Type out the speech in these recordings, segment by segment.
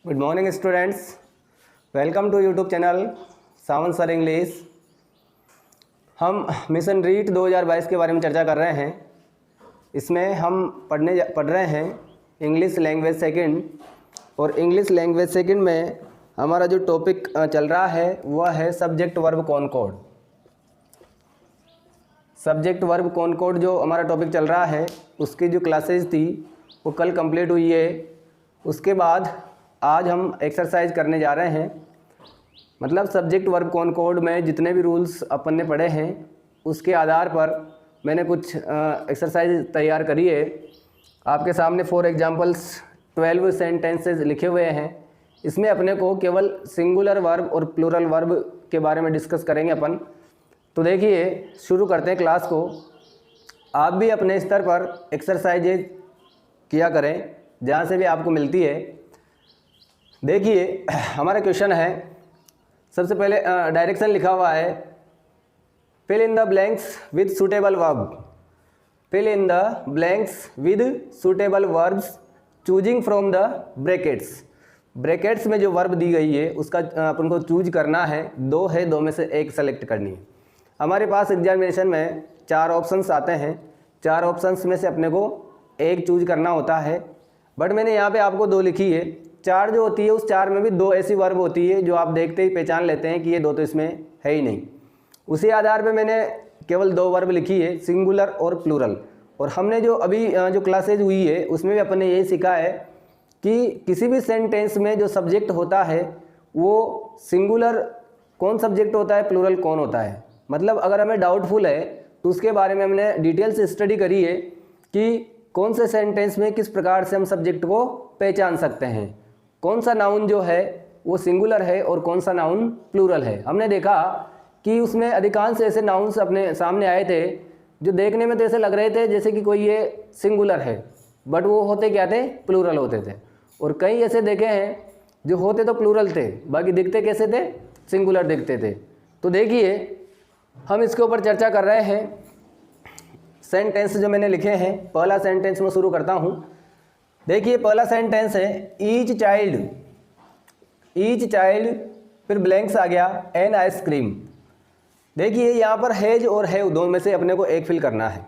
Good morning students, welcome to YouTube channel Sawan sir English. हम mission REET 2022 के बारे में चर्चा कर रहे हैं। इसमें हम पढ़ रहे हैं इंग्लिश लैंग्वेज सेकंड, और इंग्लिश लैंग्वेज सेकंड में हमारा जो टॉपिक चल रहा है वह है subject verb concord. Subject verb concord जो हमारा टॉपिक चल रहा है उसकी जो क्लासेज थी वो कल कंप्लीट हुई है। उसके बाद आज हम एक्सरसाइज करने जा रहे हैं। मतलब सब्जेक्ट वर्ब कॉनकॉर्ड में जितने भी रूल्स अपन ने पढ़े हैं उसके आधार पर मैंने कुछ एक्सरसाइज तैयार करी है। आपके सामने फॉर एग्जांपल्स 12 सेंटेंसेस लिखे हुए हैं। इसमें अपने को केवल सिंगुलर वर्ब और प्लूरल वर्ब के बारे में डिस्कस करेंगे अपन। तो देखिए, शुरू करते हैं क्लास को। आप भी अपने स्तर पर एक्सरसाइजेज किया करें जहाँ से भी आपको मिलती है। देखिए, हमारा क्वेश्चन है, सबसे पहले डायरेक्शन लिखा हुआ है, fill in the blanks with suitable verb. Fill in the blanks with suitable verbs choosing from the brackets. Brackets में जो वर्ब दी गई है उसका अपन को चूज करना है। दो है, दो में से एक सेलेक्ट करनी है। हमारे पास एग्जामिनेशन में 4 ऑप्शंस आते हैं। 4 ऑप्शंस में से अपने को एक चूज करना होता है, बट मैंने यहाँ पे आपको 2 लिखी है। 4 जो होती है उस 4 में भी 2 ऐसी वर्ब होती है जो आप देखते ही पहचान लेते हैं कि ये 2 तो इसमें है ही नहीं। उसी आधार पे मैंने केवल 2 वर्ब लिखी है, सिंगुलर और प्लूरल। और हमने जो अभी जो क्लासेज हुई है उसमें भी अपन ने यही सीखा है कि किसी भी सेंटेंस में जो सब्जेक्ट होता है वो सिंगुलर कौन सब्जेक्ट होता है, प्लूरल कौन होता है। मतलब अगर हमें डाउटफुल है तो उसके बारे में हमने डिटेल से स्टडी करी है कि कौन से सेंटेंस में किस प्रकार से हम सब्जेक्ट को पहचान सकते हैं, कौन सा नाउन जो है वो सिंगुलर है और कौन सा नाउन प्लूरल है। हमने देखा कि उसमें अधिकांश ऐसे नाउन्स अपने सामने आए थे जो देखने में तो ऐसे लग रहे थे जैसे कि कोई ये सिंगुलर है, बट वो होते क्या थे, प्लूरल होते थे। और कई ऐसे देखे हैं जो होते तो प्लूरल थे, बाकी दिखते कैसे थे, सिंगुलर दिखते थे। तो देखिए, हम इसके ऊपर चर्चा कर रहे हैं। सेंटेंस जो मैंने लिखे हैं, पहला सेंटेंस में शुरू करता हूँ। देखिए, पहला सेंटेंस है ईच चाइल्ड। ईच चाइल्ड, फिर ब्लैंक्स आ गया, एन आइसक्रीम। देखिए, यहाँ पर हैज और हैव दोनों में से अपने को एक फिल करना है।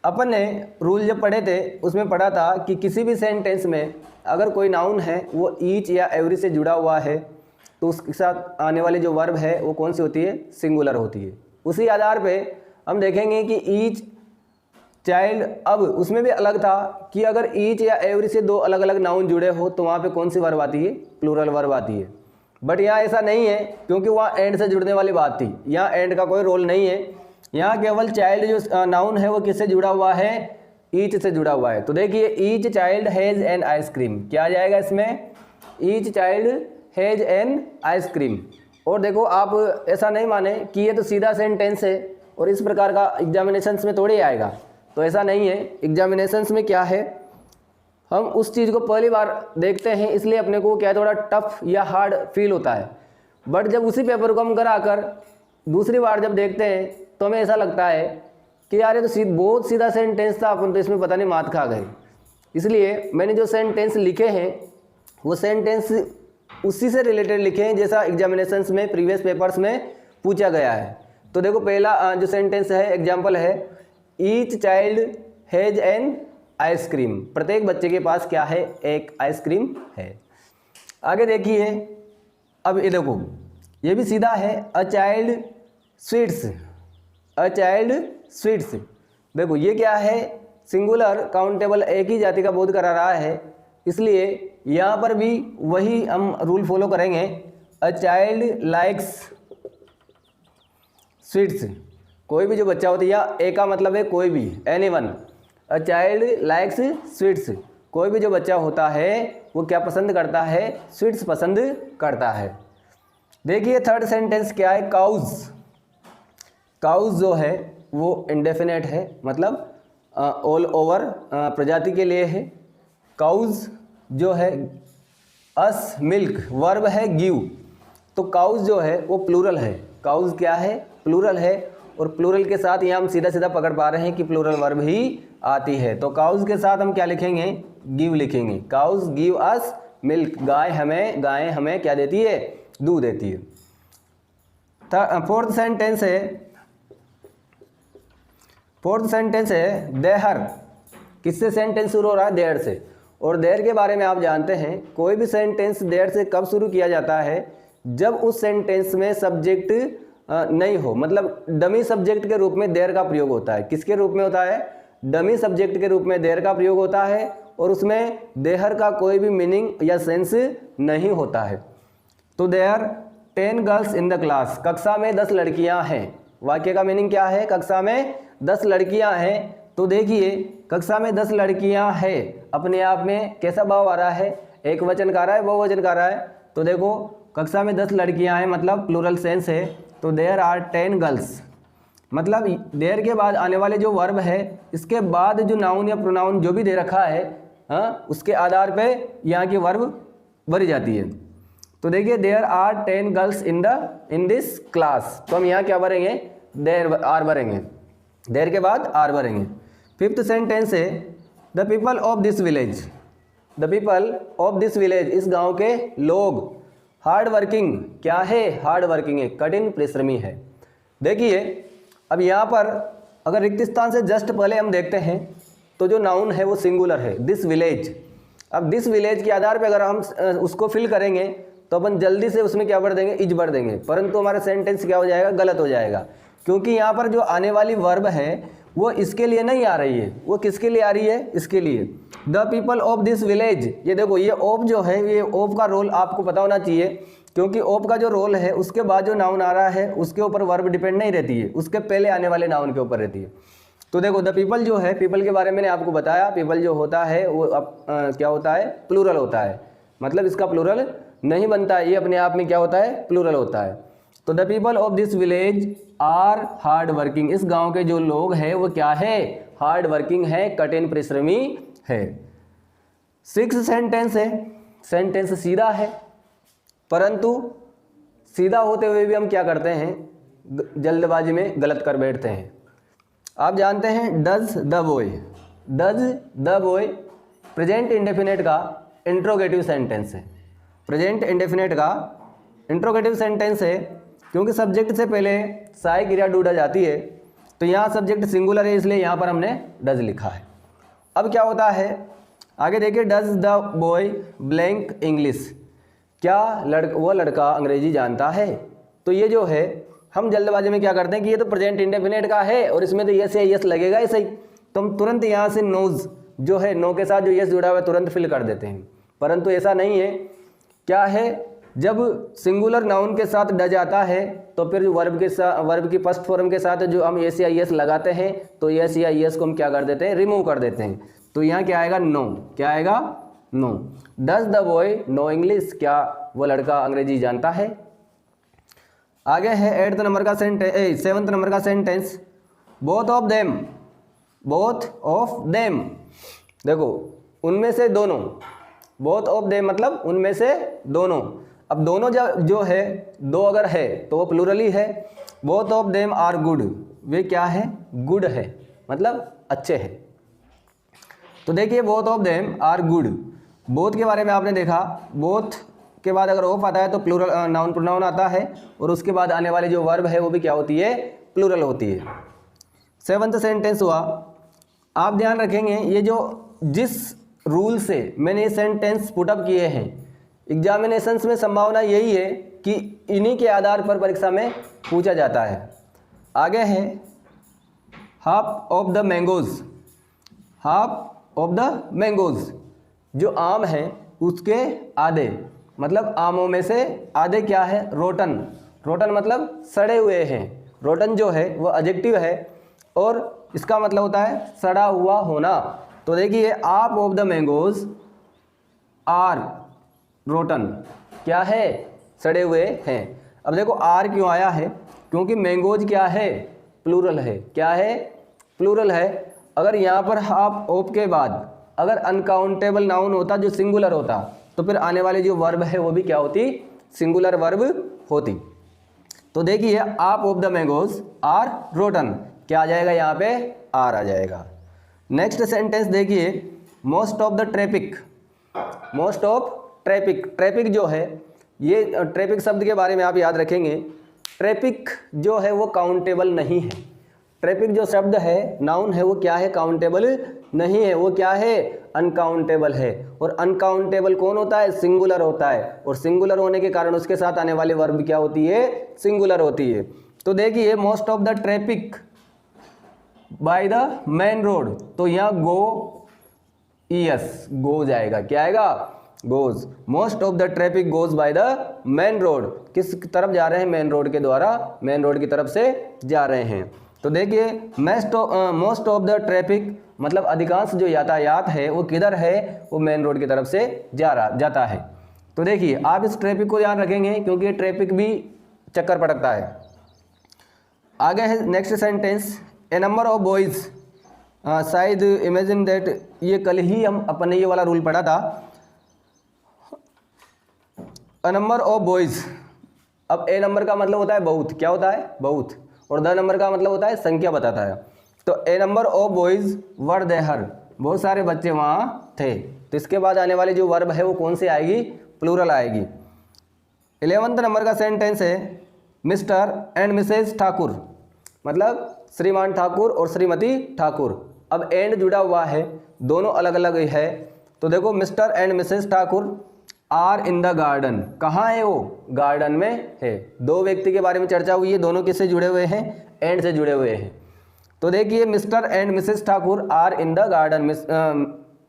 अपन ने रूल जब पढ़े थे उसमें पढ़ा था कि किसी भी सेंटेंस में अगर कोई नाउन है वो ईच या एवरी से जुड़ा हुआ है तो उसके साथ आने वाली जो वर्ब है वो कौन सी होती है, सिंगुलर होती है। उसी आधार पे हम देखेंगे कि ईच चाइल्ड, अब उसमें भी अलग था कि अगर ईच या एवरी से 2 अलग अलग नाउन जुड़े हो तो वहाँ पे कौन सी वर्ब आती है, प्लूरल वर्ब आती है। बट यहाँ ऐसा नहीं है क्योंकि वहाँ एंड से जुड़ने वाली बात थी। यहाँ एंड का कोई रोल नहीं है। यहाँ केवल चाइल्ड जो नाउन है वो किससे जुड़ा हुआ है, ईच से जुड़ा हुआ है। तो देखिए, each child has an ice cream, क्या आ जाएगा इसमें, each child has an ice cream. और देखो, आप ऐसा नहीं माने कि ये तो सीधा सेंटेंस है और इस प्रकार का एग्जामिनेशंस में थोड़ी आएगा, तो ऐसा नहीं है। एग्जामिनेशंस में क्या है, हम उस चीज़ को पहली बार देखते हैं इसलिए अपने को क्या थोड़ा टफ या हार्ड फील होता है। बट जब उसी पेपर को हम करा कर दूसरी बार जब देखते हैं तो हमें ऐसा लगता है कि यार ये तो बहुत सीधा सेंटेंस था, अपन तो इसमें पता नहीं मात खा गए। इसलिए मैंने जो सेंटेंस लिखे हैं वो सेंटेंस उसी से रिलेटेड लिखे हैं जैसा एग्जामिनेशंस में प्रीवियस पेपर्स में पूछा गया है। तो देखो, पहला जो सेंटेंस है, एग्जाम्पल है, each child has an ice cream. प्रत्येक बच्चे के पास क्या है, एक आइसक्रीम है। आगे देखिए, अब ये देखो, ये भी सीधा है, a child sweets. A child sweets, देखो ये क्या है, सिंगुलर काउंटेबल, एक ही जाति का बोध करा रहा है, इसलिए यहाँ पर भी वही हम रूल फॉलो करेंगे। अ चाइल्ड लाइक्स स्वीट्स, कोई भी जो बच्चा होता है, या ए का मतलब है कोई भी, anyone. A child likes sweets, कोई भी जो बच्चा होता है वो क्या पसंद करता है, स्वीट्स पसंद करता है। देखिए, थर्ड सेंटेंस क्या है, काउज। काउज जो है वो इंडेफिनेट है, मतलब ऑल ओवर प्रजाति के लिए है। काउज जो है, अस मिल्क, वर्ब है गिव, तो काउज जो है वो प्लूरल है। काउज क्या है, प्लूरल है, और प्लूरल के साथ यहाँ हम सीधा सीधा पकड़ पा रहे हैं कि प्लूरल वर्ब ही आती है। तो काउज के साथ हम क्या लिखेंगे, गिव लिखेंगे। काउज गिव अस मिल्क, गाय हमें क्या देती है, दूध देती है। फोर्थ सेंटेंस है देहर। किससे सेंटेंस शुरू हो रहा है, देयर से। और देयर के बारे में आप जानते हैं कोई भी सेंटेंस देयर से कब शुरू किया जाता है, जब उस सेंटेंस में सब्जेक्ट नहीं हो, मतलब डमी सब्जेक्ट के रूप में देयर का प्रयोग होता है। किसके रूप में होता है, डमी सब्जेक्ट के रूप में देयर का प्रयोग होता है और उसमें देहर का कोई भी मीनिंग या सेंस नहीं होता है। तो there 10 girls in the class, कक्षा में 10 लड़कियां हैं। वाक्य का मीनिंग क्या है, कक्षा में 10 लड़कियां हैं। तो देखिए कक्षा में 10 लड़कियां हैं, अपने आप में कैसा भाव आ रहा है, एक वचन का रहा है, बहुवचन का रहा है। तो देखो कक्षा में 10 लड़कियां हैं मतलब प्लूरल सेंस है। तो देयर आर 10 गर्ल्स, मतलब देयर के बाद आने वाले जो वर्ब है, इसके बाद जो नाउन या प्रोनाउन जो भी दे रखा है, हाँ, उसके आधार पे यहाँ की वर्ब भरी जाती है। तो देखिए there are 10 girls in this class, तो हम यहाँ क्या भरेंगे, देयर आर भरेंगे, देयर के बाद आर भरेंगे। फिफ्थ सेंटेंस है the people of this village. The people of this village, इस गांव के लोग, हार्ड वर्किंग, क्या है, हार्ड वर्किंग है, कठिन परिश्रमी है। देखिए अब यहाँ पर अगर रिक्त स्थान से जस्ट पहले हम देखते हैं तो जो नाउन है वो सिंगुलर है, दिस विलेज। अब दिस विलेज के आधार पे अगर हम उसको फिल करेंगे तो अपन जल्दी से उसमें क्या भर देंगे, इज भर देंगे, परंतु हमारा सेंटेंस क्या हो जाएगा, गलत हो जाएगा। क्योंकि यहाँ पर जो आने वाली वर्ब है वो इसके लिए नहीं आ रही है, वो किसके लिए आ रही है, इसके लिए। The people of this village, ये देखो ये ऑफ जो है, ये ऑफ का रोल आपको पता होना चाहिए, क्योंकि ऑफ का जो रोल है उसके बाद जो नाउन आ रहा है उसके ऊपर वर्ब डिपेंड नहीं रहती है, उसके पहले आने वाले नाउन के ऊपर रहती है। तो देखो द पीपल जो है, पीपल के बारे में मैंने आपको बताया, पीपल जो होता है वो क्या होता है, प्लूरल होता है, मतलब इसका प्लूरल नहीं बनता है, ये अपने आप में क्या होता है, प्लूरल होता है। तो the people of this village are hard working, इस गांव के जो लोग हैं वो क्या है, हार्ड वर्किंग है, कठिन परिश्रमी है। सिक्स सेंटेंस है, सेंटेंस सीधा है, परंतु सीधा होते हुए भी हम क्या करते हैं, जल्दबाजी में गलत कर बैठते हैं। आप जानते हैं does the boy, does the boy present indefinite का इंट्रोगेटिव सेंटेंस है, प्रेजेंट इंडेफिनेट का इंट्रोगेटिव सेंटेंस है, क्योंकि सब्जेक्ट से पहले सहायक क्रिया डू डज आती है। तो यहाँ सब्जेक्ट सिंगुलर है इसलिए यहाँ पर हमने डज लिखा है। अब क्या होता है आगे देखिए, does the boy blank English, क्या वो लड़का अंग्रेजी जानता है। तो ये जो है हम जल्दबाजी में क्या करते हैं कि ये तो प्रेजेंट इंडेफिनेट का है और इसमें तो यस या यस लगेगा ही सही, तो हम तुरंत यहाँ से नोज जो है, नो के साथ जो यस जुड़ा हुआ है तुरंत फिल कर देते हैं, परंतु ऐसा नहीं है। क्या है, जब सिंगुलर नाउन के साथ डज आता है तो फिर वर्ब के साथ, वर्ब की फर्स्ट फॉर्म के साथ जो हम यस या यस लगाते हैं तो यस या यस को हम क्या कर देते हैं, रिमूव कर देते हैं। तो यहाँ क्या आएगा, नो, क्या आएगा, no. Does the boy know English, क्या वो लड़का अंग्रेजी जानता है। आगे है 8th नंबर का सेंटेंस, 7th नंबर का sentence, both of them, both of them, देखो उनमें से दोनों, बोथ ऑफ देम मतलब उनमें से दोनों। अब दोनों जो है, दो अगर है तो वो प्लूरल ही है। Both of them are good, वे क्या है, गुड है, मतलब अच्छे हैं। तो देखिए both of them are good, both के बारे में आपने देखा, बोथ के बाद अगर ऑफ आता है तो प्लूरल नाउन प्रोनाउन आता है और उसके बाद आने वाली जो वर्ब है वो भी क्या होती है, प्लूरल होती है। 7th सेंटेंस हुआ, आप ध्यान रखेंगे ये जो जिस रूल से मैंने ये सेंटेंस पुटअप किए हैं, एग्जामिनेशंस में संभावना यही है कि इन्हीं के आधार पर परीक्षा में पूछा जाता है। आगे है half of the mangoes, half of the mangoes, जो आम है उसके आधे, मतलब आमों में से आधे क्या है, रोटन, रोटन मतलब सड़े हुए हैं। रोटन जो है वो एडजेक्टिव है और इसका मतलब होता है सड़ा हुआ होना। तो देखिए half of the mangoes are rotten, क्या है, सड़े हुए हैं। अब देखो आर क्यों आया है, क्योंकि मैंगोज क्या है, प्लूरल है, क्या है, प्लूरल है। अगर यहाँ पर हाफ ऑफ के बाद अगर अनकाउंटेबल नाउन होता जो सिंगुलर होता तो फिर आने वाली जो वर्ब है वो भी क्या होती, सिंगुलर वर्ब होती। तो देखिए half of the mangoes are rotten, क्या आ जाएगा यहाँ पे, आर आ जाएगा। नेक्स्ट सेंटेंस देखिए, most of the traffic, most of traffic. Traffic जो है, ये ट्रैफिक शब्द के बारे में आप याद रखेंगे, ट्रैफिक जो है वो काउंटेबल नहीं है। ट्रैफिक जो शब्द है, नाउन है, वो क्या है? काउंटेबल नहीं है, वो क्या है? अनकाउंटेबल है। और अनकाउंटेबल कौन होता है? सिंगुलर होता है। और सिंगुलर होने के कारण उसके साथ आने वाली वर्ब क्या होती है? सिंगुलर होती है। तो देखिए, most of the traffic by the main road, तो यहाँ गो यस गो जाएगा, क्या आएगा? Goes. Most of the traffic goes by the main road, किस तरफ जा रहे हैं? मेन रोड के द्वारा, मेन रोड की तरफ से जा रहे हैं। तो देखिए, मोस्ट ऑफ द ट्रैफिक मतलब अधिकांश जो यातायात है वो किधर है? वो मेन रोड की तरफ से जाता है। तो देखिए, आप इस ट्रैफिक को ध्यान रखेंगे क्योंकि ये ट्रैफिक भी चक्कर पटकता है। आगे है next sentence, A number of boys, शायद इमेजिन दैट, ये कल ही हम अपने ये वाला रूल पढ़ा था। अ नंबर ऑफ बॉयज, अब ए नंबर का मतलब होता है बहुत, क्या होता है? बहुत। और द नंबर का मतलब होता है संख्या बताता है। तो a number of boys were there, बहुत सारे बच्चे वहाँ थे। तो इसके बाद आने वाली जो वर्ब है वो कौन सी आएगी? प्लूरल आएगी। 11वें नंबर का सेंटेंस है, मिस्टर एंड मिसेज ठाकुर, मतलब श्रीमान ठाकुर और श्रीमती ठाकुर। अब एंड जुड़ा हुआ है, दोनों अलग अलग है। तो देखो, mister and missus Thakur are in the garden, कहाँ है वो? गार्डन में है। दो व्यक्ति के बारे में चर्चा हुई है, दोनों किससे जुड़े हुए हैं? एंड से जुड़े हुए हैं। तो देखिए, mister and missus Thakur are in the garden,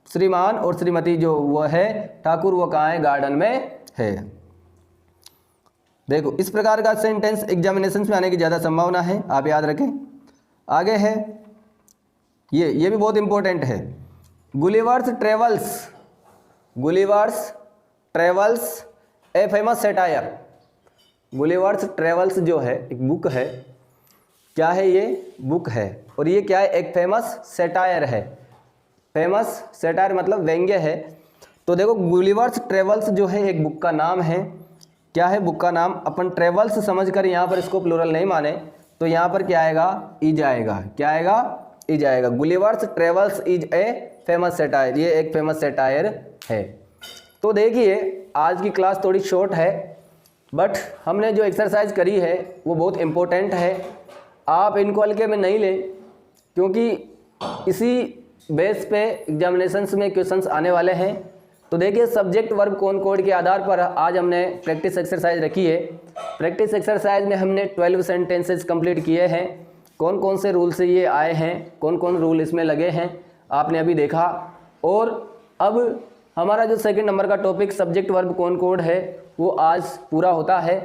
श्रीमान और श्रीमती जो वो है ठाकुर, वो कहाँ है? गार्डन में है। देखो, इस प्रकार का सेंटेंस एग्जामिनेशन में आने की ज़्यादा संभावना है, आप याद रखें। आगे है ये भी बहुत इंपॉर्टेंट है, Gulliver's travels, Gulliver's travels a famous satire. Gulliver's travels जो है एक बुक है, क्या है? ये बुक है। और ये क्या है? एक फेमस सेटायर है। फेमस सेटायर मतलब व्यंग्य है। तो देखो, गुलिवर्स ट्रेवल्स जो है एक बुक का नाम है। क्या है बुक का नाम? अपन ट्रेवल्स समझकर यहाँ पर इसको प्लूरल नहीं माने, तो यहाँ पर क्या आएगा? इज आएगा। क्या आएगा? इज आएगा। Gulliver's travels is a famous satire, ये एक फेमस सेटायर है। तो देखिए, आज की क्लास थोड़ी शॉर्ट है, बट हमने जो एक्सरसाइज करी है वो बहुत इम्पोर्टेंट है। आप इनको हल्के में नहीं लें, क्योंकि इसी बेस पे एग्जामिनेशंस में क्वेश्चंस आने वाले हैं। तो देखिए, सब्जेक्ट वर्ब कॉनकॉर्ड के आधार पर आज हमने प्रैक्टिस एक्सरसाइज रखी है। प्रैक्टिस एक्सरसाइज में हमने 12 सेंटेंसेस कंप्लीट किए हैं। कौन कौन से रूल से ये आए हैं, कौन कौन रूल इसमें लगे हैं, आपने अभी देखा। और अब हमारा जो सेकंड नंबर का टॉपिक सब्जेक्ट वर्ब कॉनकॉर्ड है वो आज पूरा होता है।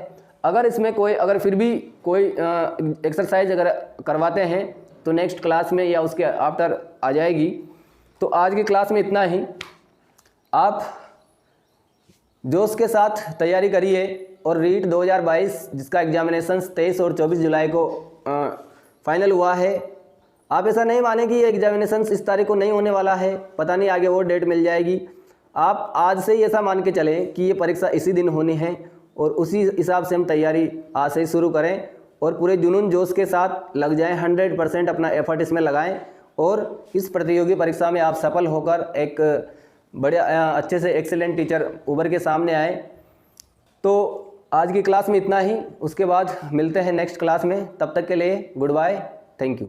अगर इसमें अगर फिर भी कोई एक्सरसाइज अगर करवाते हैं तो नेक्स्ट क्लास में या उसके आफ्टर आ जाएगी। तो आज की क्लास में इतना ही। आप जोश के साथ तैयारी करिए और रीट 2022 जिसका एग्जामिनेशन 23 और 24 जुलाई को फाइनल हुआ है। आप ऐसा नहीं माने कि ये एग्जामिनेशन इस तारीख को नहीं होने वाला है, पता नहीं आगे और डेट मिल जाएगी। आप आज से ही ऐसा मान के चलें कि ये परीक्षा इसी दिन होनी है और उसी हिसाब से हम तैयारी आज से ही शुरू करें और पूरे जुनून जोश के साथ लग जाएं। 100% अपना एफर्ट इसमें लगाएं और इस प्रतियोगी परीक्षा में आप सफल होकर एक बड़े अच्छे से एक्सीलेंट टीचर उभर के सामने आए। तो आज की क्लास में इतना ही, उसके बाद मिलते हैं नेक्स्ट क्लास में। तब तक के लिए गुड बाय, थैंक यू।